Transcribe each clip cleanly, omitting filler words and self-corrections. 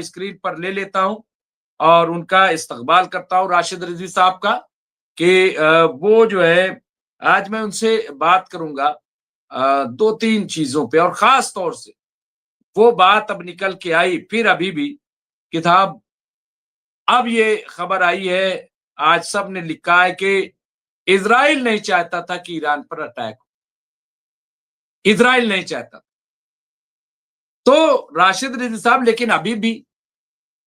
Screen पर ले लेता हूं और उनका इस्तकबाल करता हूं राशिद रिजवी साहब का कि वो जो है आज मैं उनसे बात करूंगा 2-3 चीजों पे, और खास तौर से वो बात अब निकल के आई फिर अभी भी कि साहब अब ये खबर आई है, आज सब ने लिखा है कि इजराइल नहीं चाहता था कि ईरान पर अटैक हो, इजराइल नहीं चाहता। तो राशिद रिजवी साहब, लेकिन अभी भी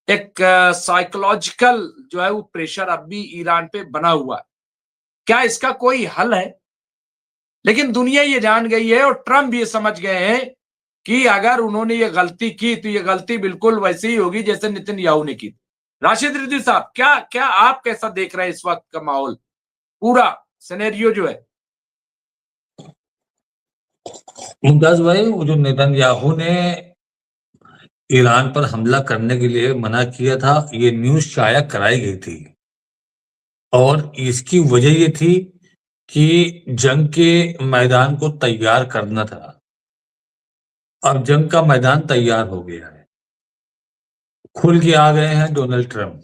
एक साइकोलॉजिकल जो है वो प्रेशर अब भी ईरान पे बना हुआ है। क्या इसका कोई हल है? लेकिन दुनिया ये जान गई है और ट्रम्प भी ये समझ गए हैं कि अगर उन्होंने ये गलती की तो ये गलती बिल्कुल वैसी ही होगी जैसे नेतन्याहू ने की। राशिद रिजवी साहब, क्या क्या आप कैसा देख रहे हैं इस वक्त का माहौल, पूरा सिनेरियो जो है? मुमताज भाई, वो जो नेतन्याहू ने ईरान पर हमला करने के लिए मना किया था, ये न्यूज शाया कराई गई थी और इसकी वजह ये थी कि जंग के मैदान को तैयार करना था। अब जंग का मैदान तैयार हो गया है, खुल के आ गए हैं डोनाल्ड ट्रंप।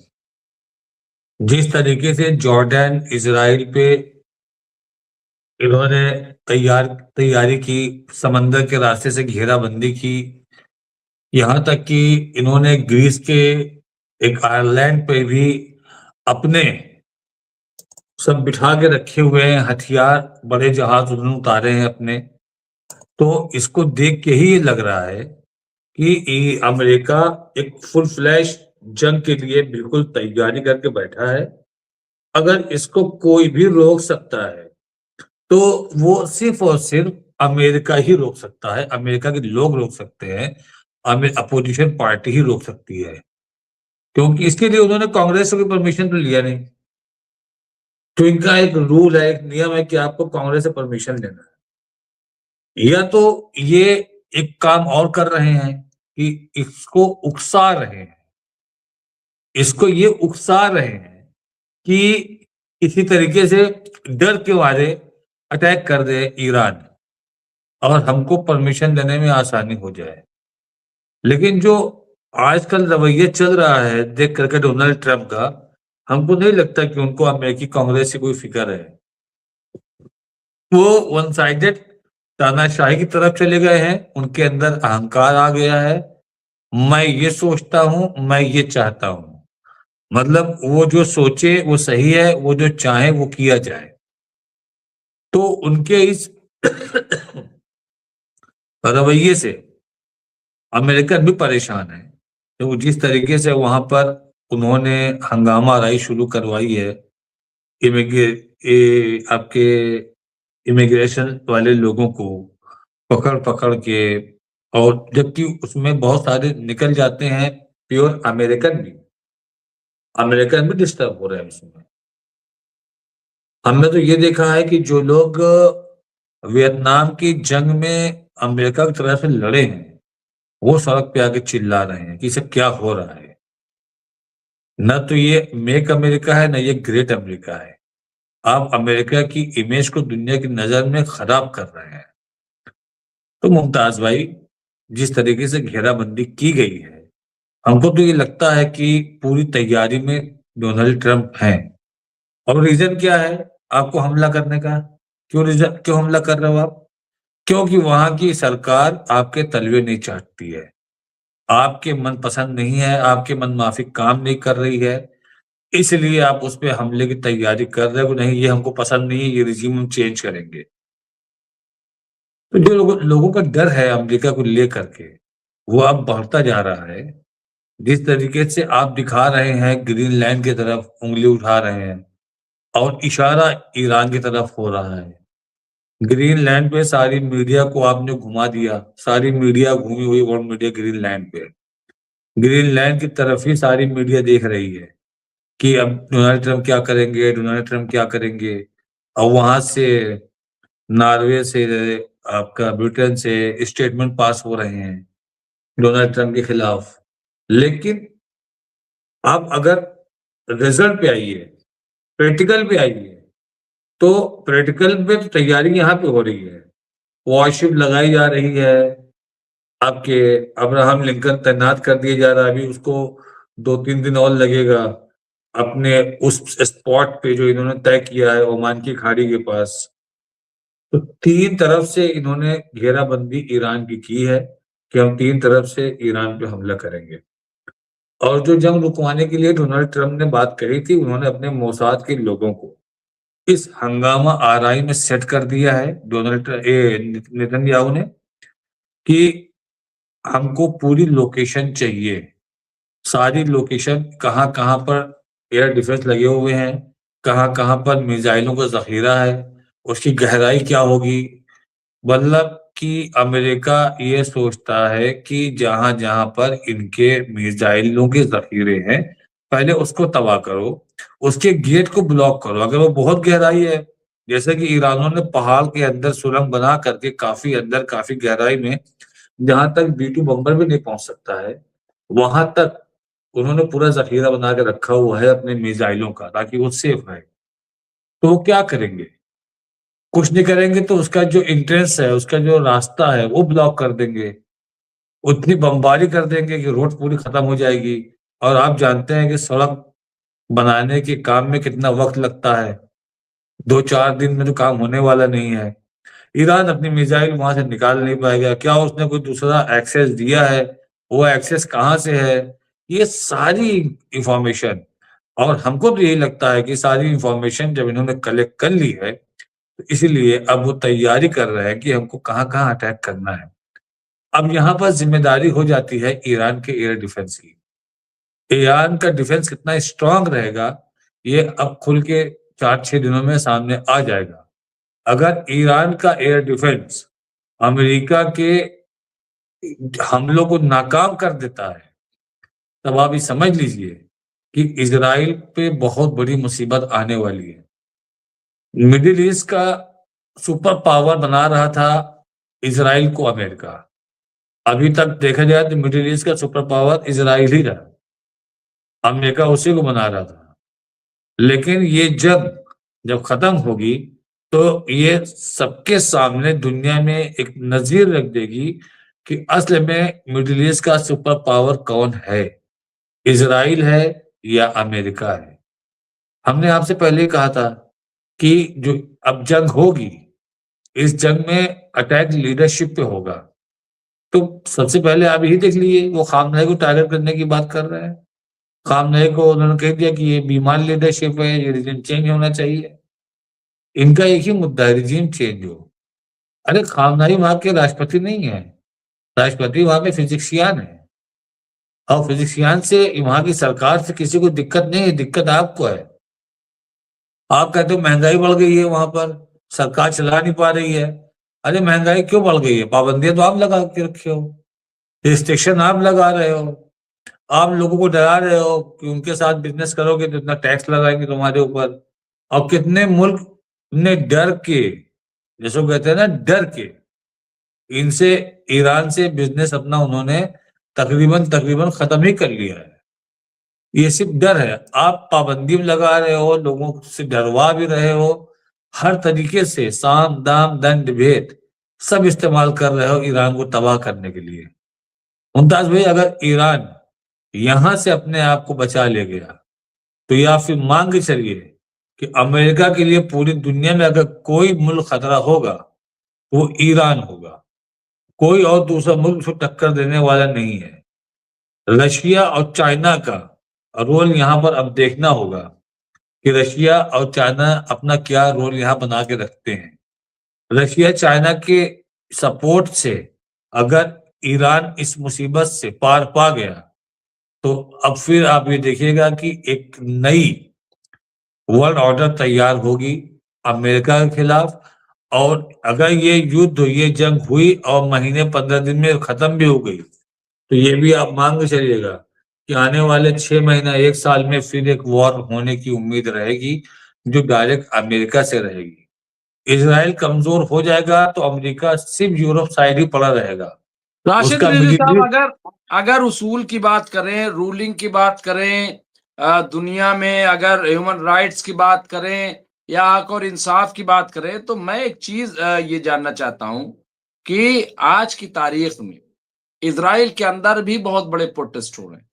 जिस तरीके से जॉर्डन इजराइल पे इन्होंने तैयारी की, समंदर के रास्ते से घेराबंदी की, यहाँ तक कि इन्होंने ग्रीस के एक आइलैंड पे भी अपने सब बिठा के रखे हुए हैं हथियार, बड़े जहाज उन्होंने उतारे हैं अपने। तो इसको देख के ही ये लग रहा है कि अमेरिका एक फुल फ्लैश जंग के लिए बिल्कुल तैयारी करके बैठा है। अगर इसको कोई भी रोक सकता है तो वो सिर्फ और सिर्फ अमेरिका ही रोक सकता है, अमेरिका के लोग रोक सकते हैं, अपोजिशन पार्टी ही रोक सकती है, क्योंकि इसके लिए उन्होंने कांग्रेस की परमिशन तो लिया नहीं। तो इनका एक रूल है, एक नियम है कि आपको कांग्रेस से परमिशन लेना है। या तो ये एक काम और कर रहे हैं कि इसको उकसा रहे हैं, इसको ये उकसा रहे हैं कि इसी तरीके से डर के मारे अटैक कर दे ईरान और हमको परमिशन देने में आसानी हो जाए। लेकिन जो आजकल रवैया चल रहा है देख करके डोनाल्ड ट्रंप का, हमको नहीं लगता कि उनको अमेरिकी कांग्रेस से कोई फिक्र है। वो वन साइडेड तानाशाही की तरफ चले गए हैं, उनके अंदर अहंकार आ गया है। मैं ये सोचता हूं, मैं ये चाहता हूं, मतलब वो जो सोचे वो सही है, वो जो चाहे वो किया जाए। तो उनके इस रवैये से अमेरिकन भी परेशान है। तो जिस तरीके से वहां पर उन्होंने हंगामा आराई शुरू करवाई है, आपके इमिग्रेशन वाले लोगों को पकड़ पकड़ के, और जबकि उसमें बहुत सारे निकल जाते हैं प्योर अमेरिकन भी डिस्टर्ब हो रहे हैं उसमें। हमने तो ये देखा है कि जो लोग वियतनाम की जंग में अमेरिका की तरफ से लड़े हैं, वो सड़क पे आके चिल्ला रहे हैं कि इसे क्या हो रहा है। न तो ये मेक अमेरिका है, न ये ग्रेट अमेरिका है। आप अमेरिका की इमेज को दुनिया की नजर में खराब कर रहे हैं। तो मुमताज भाई, जिस तरीके से घेराबंदी की गई है, हमको तो ये लगता है कि पूरी तैयारी में डोनाल्ड ट्रंप हैं। और रीजन क्या है आपको हमला करने का? क्यों हमला कर रहे हो आप? क्योंकि वहां की सरकार आपके तलवे नहीं चाटती है, आपके मन पसंद नहीं है, आपके मन माफिक काम नहीं कर रही है, इसलिए आप उस पर हमले की तैयारी कर रहे हो। नहीं, ये हमको पसंद नहीं है, ये रिजीम हम चेंज करेंगे। तो जो लोगों का डर है अमेरिका को लेकर के, वो अब बढ़ता जा रहा है। जिस तरीके से आप दिखा रहे हैं, ग्रीनलैंड की तरफ उंगली उठा रहे हैं और इशारा ईरान की तरफ हो रहा है। ग्रीनलैंड पे सारी मीडिया को आपने घुमा दिया, सारी मीडिया घूमी हुई वर्ल्ड मीडिया ग्रीनलैंड पे, ग्रीनलैंड की तरफ ही सारी मीडिया देख रही है कि अब डोनाल्ड ट्रंप क्या करेंगे, डोनाल्ड ट्रंप क्या करेंगे। और वहां से, नॉर्वे से, आपका ब्रिटेन से स्टेटमेंट पास हो रहे हैं डोनाल्ड ट्रंप के खिलाफ। लेकिन आप अगर रिजल्ट पे आइए, प्रैक्टिकल पे आइए, तो प्रैक्टिकल पे तो तैयारी यहाँ पे हो रही है, वॉरशिप लगाई जा रही है, आपके अब्राहम लिंकन तैनात कर दिया जा रहा है, अभी उसको 2-3 दिन और लगेगा अपने उस स्पॉट पे जो इन्होंने तय किया है ओमान की खाड़ी के पास। तो 3 तरफ से इन्होंने घेराबंदी ईरान की है कि हम 3 तरफ से ईरान पे हमला करेंगे। और जो जंग रुकवाने के लिए डोनाल्ड ट्रंप ने बात कही थी, उन्होंने अपने मोसाद के लोगों को इस हंगामा आराई में सेट कर दिया है नेतन्याहू ने कि हमको पूरी लोकेशन चाहिए, सारी लोकेशन कहाँ-कहाँ पर एयर डिफेंस लगे हुए हैं, कहाँ-कहाँ पर मिसाइलों का ज़ख़ीरा है, उसकी गहराई क्या होगी। मतलब कि अमेरिका ये सोचता है कि जहाँ-जहाँ पर इनके मिसाइलों के ज़ख़ीरे हैं, पहले उसको तबाह करो, उसके गेट को ब्लॉक करो। अगर वो बहुत गहराई है, जैसे कि ईरानियों ने पहाड़ के अंदर सुरंग बना करके काफ़ी अंदर, काफ़ी गहराई में, जहाँ तक B-2 बम्बर भी नहीं पहुँच सकता है, वहाँ तक उन्होंने पूरा ज़ख़ीरा बना के रखा हुआ है अपने मिसाइलों का, ताकि वो सेफ रहे। तो वो क्या करेंगे? कुछ नहीं करेंगे तो उसका जो एंट्रेंस है, उसका जो रास्ता है, वो ब्लॉक कर देंगे। उतनी बमबारी कर देंगे कि रोड पूरी खत्म हो जाएगी। और आप जानते हैं कि सड़क बनाने के काम में कितना वक़्त लगता है। 2-4 दिन में तो काम होने वाला नहीं है। ईरान अपनी मिसाइल वहाँ से निकाल नहीं पाएगा। क्या उसने कोई दूसरा एक्सेस दिया है? वो एक्सेस कहाँ से है? ये सारी इन्फॉर्मेशन, और हमको भी यही लगता है कि सारी इन्फॉर्मेशन जब इन्होंने कलेक्ट कर ली है, तो इसीलिए अब वो तैयारी कर रहे हैं कि हमको कहाँ-कहाँ अटैक करना है। अब यहाँ पर ज़िम्मेदारी हो जाती है ईरान के एयर डिफेंस की। ईरान का डिफेंस कितना स्ट्रॉन्ग रहेगा, ये अब खुल के 4-6 दिनों में सामने आ जाएगा। अगर ईरान का एयर डिफेंस अमेरिका के हमलों को नाकाम कर देता है, तब आप ये समझ लीजिए कि इज़राइल पे बहुत बड़ी मुसीबत आने वाली है। मिडिल ईस्ट का सुपर पावर बना रहा था इज़राइल को अमेरिका। अभी तक देखा जाए तो मिडिल ईस्ट का सुपर पावर इज़राइल ही रहा। अमेरिका उसी को बना रहा था। लेकिन ये जंग जब खत्म होगी, तो ये सबके सामने दुनिया में एक नज़ीर रख देगी कि असल में मिडिल ईस्ट का सुपर पावर कौन है? इज़राइल है या अमेरिका है? हमने आपसे पहले ही कहा था कि जो अब जंग होगी, इस जंग में अटैक लीडरशिप पे होगा। तो सबसे पहले आप यही देख लीजिए, वो खामनेई को टारगेट करने की बात कर रहे हैं। खामनेई को उन्होंने कह दिया कि ये बीमार लीडरशिप है, ये रिजिम चेंज होना चाहिए। इनका एक ही मुद्दा है, रिजिम चेंज हो। अरे खामनेई वहाँ के राष्ट्रपति नहीं है, राष्ट्रपति वहाँ के फिजिशियन है, और फिजिशियन से वहाँ की सरकार से किसी को दिक्कत नहीं है, दिक्कत आपको है। आप कहते हो महँगाई बढ़ गई है वहाँ पर, सरकार चला नहीं पा रही है। अरे महँगाई क्यों बढ़ गई है? पाबंदियाँ तो आप लगा के रखे हो, रिस्ट्रिक्शन आप लगा रहे हो। आप लोगों को डरा रहे हो कि उनके साथ बिज़नेस करोगे तो इतना टैक्स लगाएँगे तुम्हारे ऊपर। और कितने मुल्क ने डर के, जिसको कहते हैं ना डर के, इनसे ईरान से बिज़नेस अपना उन्होंने तकरीबन खत्म ही कर लिया है। ये सिर्फ़ डर है। आप पाबंदी भी लगा रहे हो, लोगों से डरवा भी रहे हो, हर तरीके से साम, दाम, दंड, भेद सब इस्तेमाल कर रहे हो ईरान को तबाह करने के लिए। मुमताज़ भाई, अगर ईरान यहाँ से अपने आप को बचा ले गया, तो या फिर मान के चलिए कि अमेरिका के लिए पूरी दुनिया में अगर कोई मुल्क खतरा होगा, तो वो ईरान होगा। कोई और दूसरा मुल्क उसको टक्कर देने वाला नहीं है। रशिया और चाइना का रोल यहाँ पर अब देखना होगा कि रशिया और चाइना अपना क्या रोल यहाँ बना के रखते हैं। रशिया चाइना के सपोर्ट से अगर ईरान इस मुसीबत से पार पा गया, तो अब फिर आप ये देखिएगा कि एक नई वर्ल्ड ऑर्डर तैयार होगी अमेरिका के खिलाफ। और अगर ये युद्ध, ये जंग हुई और महीने 15 दिन में खत्म भी हो गई, तो ये भी आप मान के चलिएगा कि आने वाले 6 महीना 1 साल में फिर एक वॉर होने की उम्मीद रहेगी, जो डायरेक्ट अमेरिका से रहेगी। इज़राइल कमज़ोर हो जाएगा तो अमेरिका सिर्फ़ यूरोप साइड ही पड़ा रहेगा। राशिद उसका रिजवी मिलिट्री साहब, अगर अगर उसूल की बात करें, रूलिंग की बात करें, दुनिया में अगर ह्यूमन राइट्स की बात करें या हक और इंसाफ की बात करें, तो मैं एक चीज ये जानना चाहता हूं कि आज की तारीख में इजराइल के अंदर भी बहुत बड़े प्रोटेस्ट हो रहे हैं।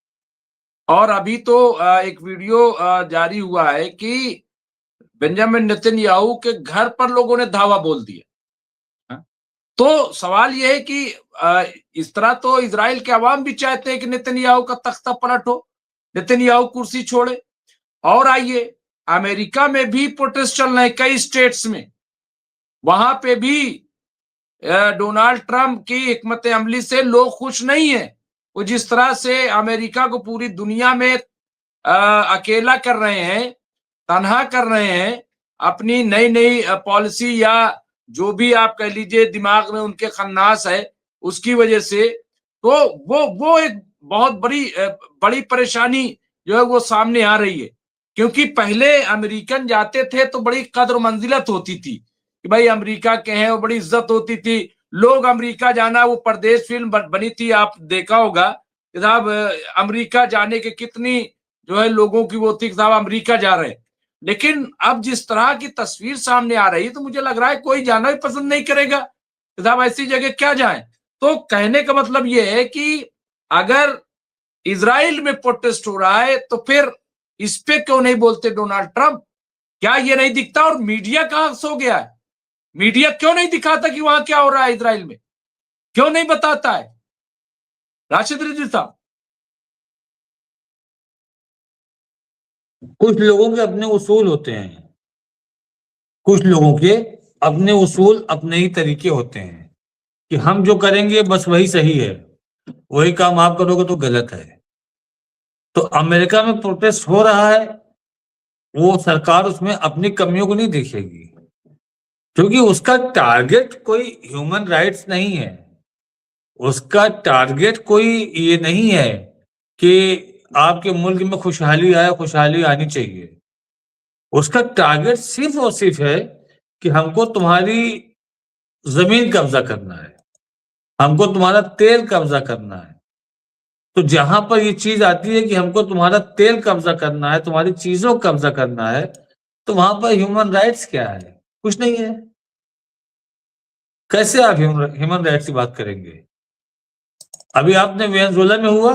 और अभी तो एक वीडियो जारी हुआ है कि बेंजामिन नेतन्याहू के घर पर लोगों ने धावा बोल दिया। हाँ? तो सवाल यह है कि इस तरह तो इजराइल के अवाम भी चाहते हैं कि नेतन्याहू का तख्ता पलट हो, नेतन्याहू कुर्सी छोड़े। और आइए, अमेरिका में भी प्रोटेस्ट चल रहे हैं कई स्टेट्स में। वहां पे भी डोनाल्ड ट्रंप की हिकमत अमली से लोग खुश नहीं है। वो जिस तरह से अमेरिका को पूरी दुनिया में अकेला कर रहे हैं, तनहा कर रहे हैं, अपनी नई नई पॉलिसी या जो भी आप कह लीजिए दिमाग में उनके खन्नास है उसकी वजह से, तो वो एक बहुत बड़ी परेशानी जो है वो सामने आ रही है। क्योंकि पहले अमेरिकन जाते थे तो बड़ी कद्र मंजिलत होती थी कि भाई अमेरिका के हैं, वो बड़ी इज्जत होती थी। लोग अमेरिका जाना, वो परदेश फिल्म बनी थी, आप देखा होगा कि साहब अमेरिका जाने के कितनी जो है लोगों की वो थी कि साहब अमेरिका जा रहे हैं। लेकिन अब जिस तरह की तस्वीर सामने आ रही है तो मुझे लग रहा है कोई जाना भी पसंद नहीं करेगा कि साहब ऐसी जगह क्या जाए। तो कहने का मतलब ये है कि अगर इजराइल में प्रोटेस्ट हो रहा है तो फिर इस पे क्यों नहीं बोलते डोनाल्ड ट्रंप? क्या ये नहीं दिखता? और मीडिया कहां सो गया है? मीडिया क्यों नहीं दिखाता कि वहां क्या हो रहा है इजराइल में? क्यों नहीं बताता है राशिद रिजवी साहब? कुछ लोगों के अपने उसूल होते हैं, कुछ लोगों के अपने उसूल, अपने ही तरीके होते हैं कि हम जो करेंगे बस वही सही है, वही काम आप करोगे तो गलत है। तो अमेरिका में प्रोटेस्ट हो रहा है, वो सरकार उसमें अपनी कमियों को नहीं देखेगी, क्योंकि उसका टारगेट कोई ह्यूमन राइट्स नहीं है। उसका टारगेट कोई ये नहीं है कि आपके मुल्क में खुशहाली आए, खुशहाली आनी चाहिए। उसका टारगेट सिर्फ और सिर्फ है कि हमको तुम्हारी जमीन कब्जा करना है, हमको तुम्हारा तेल कब्जा करना है। तो जहां पर ये चीज आती है कि हमको तुम्हारा तेल कब्जा करना है, तुम्हारी चीजों को कब्जा करना है, तो वहां पर ह्यूमन राइट्स क्या है? कुछ नहीं है। कैसे आप ह्यूमन राइट्स की बात करेंगे? अभी आपने वेनेजुएला में हुआ,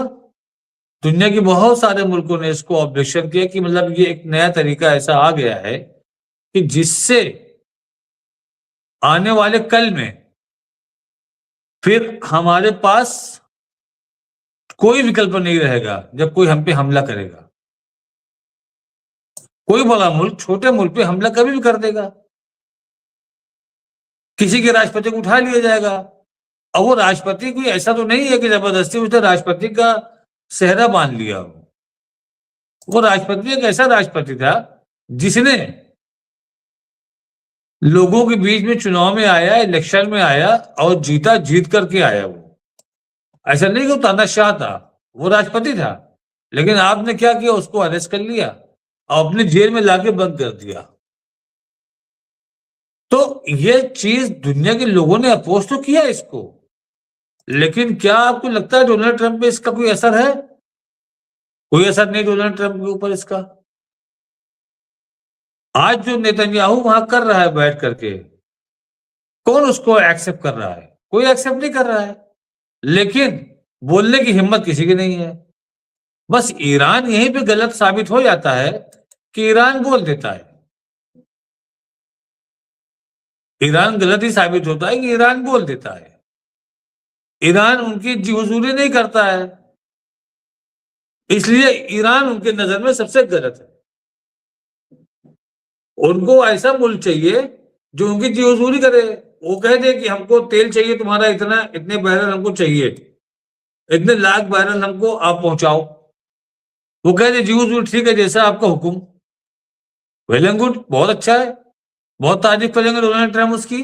दुनिया के बहुत सारे मुल्कों ने इसको ऑब्जेक्शन किया कि मतलब ये एक नया तरीका ऐसा आ गया है कि जिससे आने वाले कल में फिर हमारे पास कोई विकल्प नहीं रहेगा जब कोई हम पे हमला करेगा। कोई बड़ा मुल्क छोटे मुल्क पे हमला कभी भी कर देगा, किसी के राष्ट्रपति को उठा लिया जाएगा। अब वो राष्ट्रपति कोई ऐसा तो नहीं है कि जबरदस्ती उसने राष्ट्रपति का सेहरा बांध लिया हो। वो राष्ट्रपति एक ऐसा राष्ट्रपति था जिसने लोगों के बीच में चुनाव में आया, इलेक्शन में आया और जीता, जीत करके आया। वो ऐसा नहीं कि वो तानाशाह था, वो राष्ट्रपति था। लेकिन आपने क्या किया? उसको अरेस्ट कर लिया और अपने जेल में लाके बंद कर दिया। तो ये चीज दुनिया के लोगों ने अपोज तो किया इसको, लेकिन क्या आपको लगता है डोनाल्ड ट्रंप पे इसका कोई असर है? कोई असर नहीं डोनाल्ड ट्रंप के ऊपर इसका। आज जो नेतन्याहू वहां कर रहा है बैठ करके, कौन उसको एक्सेप्ट कर रहा है? कोई एक्सेप्ट नहीं कर रहा है। लेकिन बोलने की हिम्मत किसी की नहीं है। बस ईरान यहीं पे गलत साबित हो जाता है कि ईरान बोल देता है। ईरान गलत ही साबित होता है कि ईरान बोल देता है। ईरान उनकी जी हुजूरी नहीं करता है, इसलिए ईरान उनके नजर में सबसे गलत है। उनको ऐसा मुल्क चाहिए जो उनकी जी हुजूरी करे। वो कह दे कि हमको तेल चाहिए तुम्हारा इतना, इतने बैरल हमको चाहिए, इतने लाख बैरल हमको आप पहुंचाओ। वो कह दे जी हुजूर ठीक है, जैसा आपका हुक्म। वेल एंड गुड, बहुत अच्छा है, बहुत तारीफ करेंगे डोनाल्ड ट्रंप उसकी।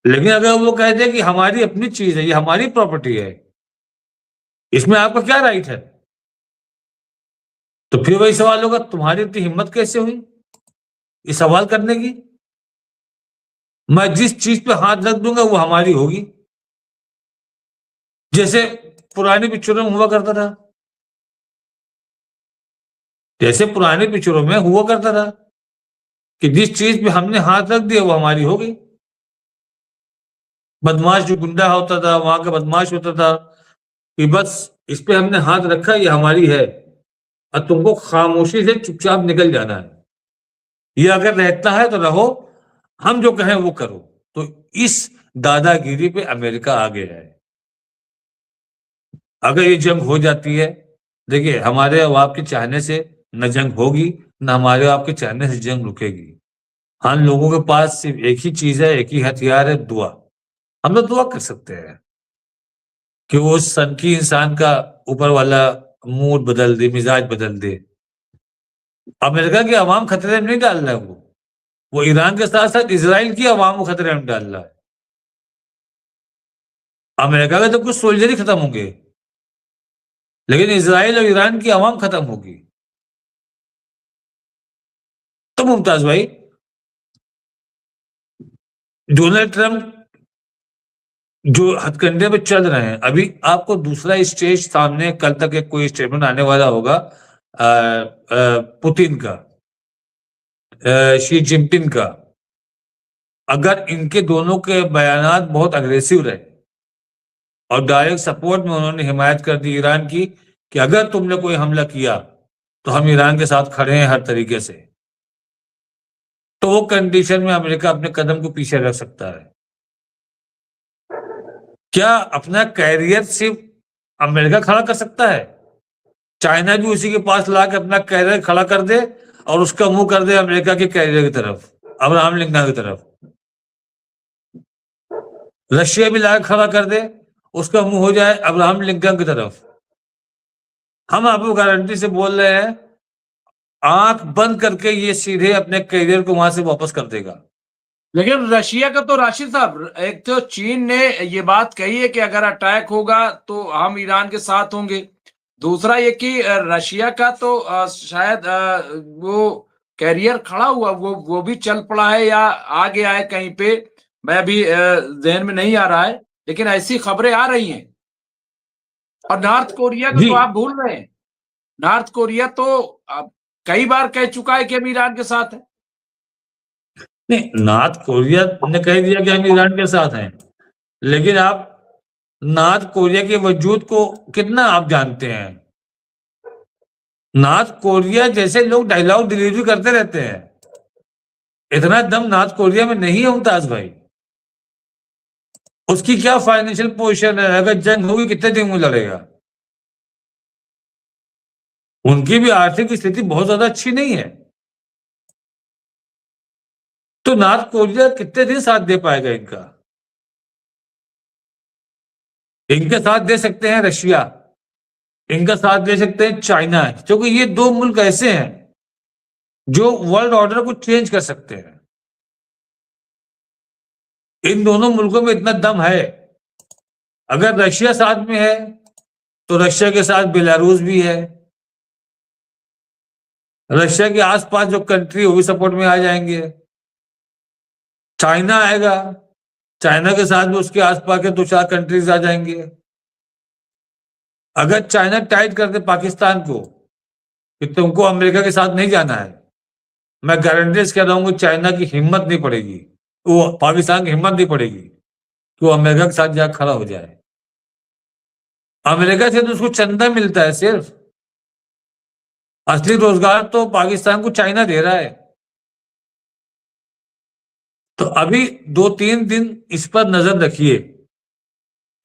लेकिन अगर वो कह दे कि हमारी अपनी चीज है, ये हमारी प्रॉपर्टी है, इसमें आपका क्या राइट है, तो फिर वही सवाल होगा, तुम्हारी इतनी हिम्मत कैसे हुई ये सवाल करने की? मैं जिस चीज पे हाथ रख दूंगा वो हमारी होगी। जैसे पुरानी पिक्चरों में हुआ करता था, जैसे पुराने पिक्चरों में हुआ करता था कि जिस चीज पे हमने हाथ रख दिया वो हमारी हो गई। बदमाश जो गुंडा होता था, वहां का बदमाश होता था कि बस इस पे हमने हाथ रखा, ये हमारी है और तुमको खामोशी से चुपचाप निकल जाना है, ये अगर रहता है तो रहो, हम जो कहें वो करो। तो इस दादागिरी पे अमेरिका आ गया है। अगर ये जंग हो जाती है, देखिए हमारे और आपके चाहने से न जंग होगी, न हमारे और आपके चाहने से जंग रुकेगी। हम लोगों के पास सिर्फ एक ही चीज है, एक ही हथियार है, दुआ। हम लोग दुआ कर सकते हैं कि वो सनकी इंसान का ऊपर वाला मूड बदल दे, मिजाज बदल दे। अमेरिका की आवाम खतरे में नहीं डाल रहा है वो ईरान के साथ साथ इसराइल की आवाम को खतरे में डाल रहा है। अमेरिका के तो कुछ सोल्जर ही खत्म होंगे, लेकिन इसराइल और ईरान की आवाम खत्म होगी। तो मुमताज भाई, डोनाल्ड ट्रंप जो हथकंडे पे चल रहे हैं, अभी आपको दूसरा स्टेज सामने कल तक एक कोई स्टेटमेंट आने वाला होगा पुतिन का, शी जिनपिंग का। अगर इनके दोनों के बयानात बहुत अग्रेसिव रहे और डायरेक्ट सपोर्ट में उन्होंने हिमायत कर दी ईरान की कि अगर तुमने कोई हमला किया तो हम ईरान के साथ खड़े हैं हर तरीके से, तो वो कंडीशन में अमेरिका अपने कदम को पीछे रख सकता है। क्या अपना कैरियर सिर्फ अमेरिका खड़ा कर सकता है? चाइना भी उसी के पास ला के अपना कैरियर खड़ा कर दे और उसका मुंह कर दे अमेरिका के कैरियर की तरफ, अब्राहम लिंकन की तरफ। रशिया भी ला खड़ा कर दे, उसका मुंह हो जाए अब्राहम लिंकन की तरफ। हम आपको गारंटी से बोल रहे हैं, आंख बंद करके ये सीधे अपने कैरियर को वहां से वापस कर देगा। लेकिन रशिया का तो राशिद साहब, एक तो चीन ने ये बात कही है कि अगर अटैक होगा तो हम ईरान के साथ होंगे। दूसरा ये कि रशिया का तो शायद वो कैरियर खड़ा हुआ, वो भी चल पड़ा है या आ गया है कहीं पे, मैं अभी ज़हन में नहीं आ रहा है, लेकिन ऐसी खबरें आ रही हैं। और नॉर्थ कोरिया को जी तो आप भूल रहे हैं। नॉर्थ कोरिया तो कई बार कह चुका है कि हम ईरान के साथ है। नहीं, नॉर्थ कोरिया ने कह दिया कि हम ईरान के साथ हैं, लेकिन आप नॉर्थ कोरिया के वजूद को कितना आप जानते हैं? नॉर्थ कोरिया जैसे लोग डायलॉग डिलीवरी करते रहते हैं, इतना दम नॉर्थ कोरिया में नहीं है मुमताज भाई। उसकी क्या फाइनेंशियल पोजीशन है? अगर जंग होगी कितने दिन में लड़ेगा? उनकी भी आर्थिक स्थिति बहुत ज्यादा अच्छी नहीं है। तो नॉर्थ कोरिया कितने दिन साथ दे पाएगा इनका? इनके साथ दे सकते हैं रशिया, इनका साथ दे सकते हैं चाइना, क्योंकि ये दो मुल्क ऐसे हैं जो वर्ल्ड ऑर्डर को चेंज कर सकते हैं। इन दोनों मुल्कों में इतना दम है। अगर रशिया साथ में है तो रशिया के साथ बेलारूस भी है, रशिया के आसपास जो कंट्री वो भी सपोर्ट में आ जाएंगे। चाइना आएगा, चाइना के साथ भी उसके आसपास के 2-4 कंट्रीज आ जाएंगे। अगर चाइना टाइट कर दे पाकिस्तान को कि तुमको अमेरिका के साथ नहीं जाना है, मैं गारंटी से कह रहा हूं कि चाइना की हिम्मत नहीं पड़ेगी, वो पाकिस्तान की हिम्मत नहीं पड़ेगी कि वो अमेरिका के साथ जाकर खड़ा हो जाए। अमेरिका से तो उसको चंदा मिलता है सिर्फ, असली रोजगार तो पाकिस्तान को चाइना दे रहा है। तो अभी 2-3 दिन इस पर नजर रखिए,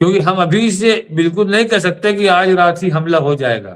क्योंकि हम अभी से बिल्कुल नहीं कह सकते कि आज रात ही हमला हो जाएगा।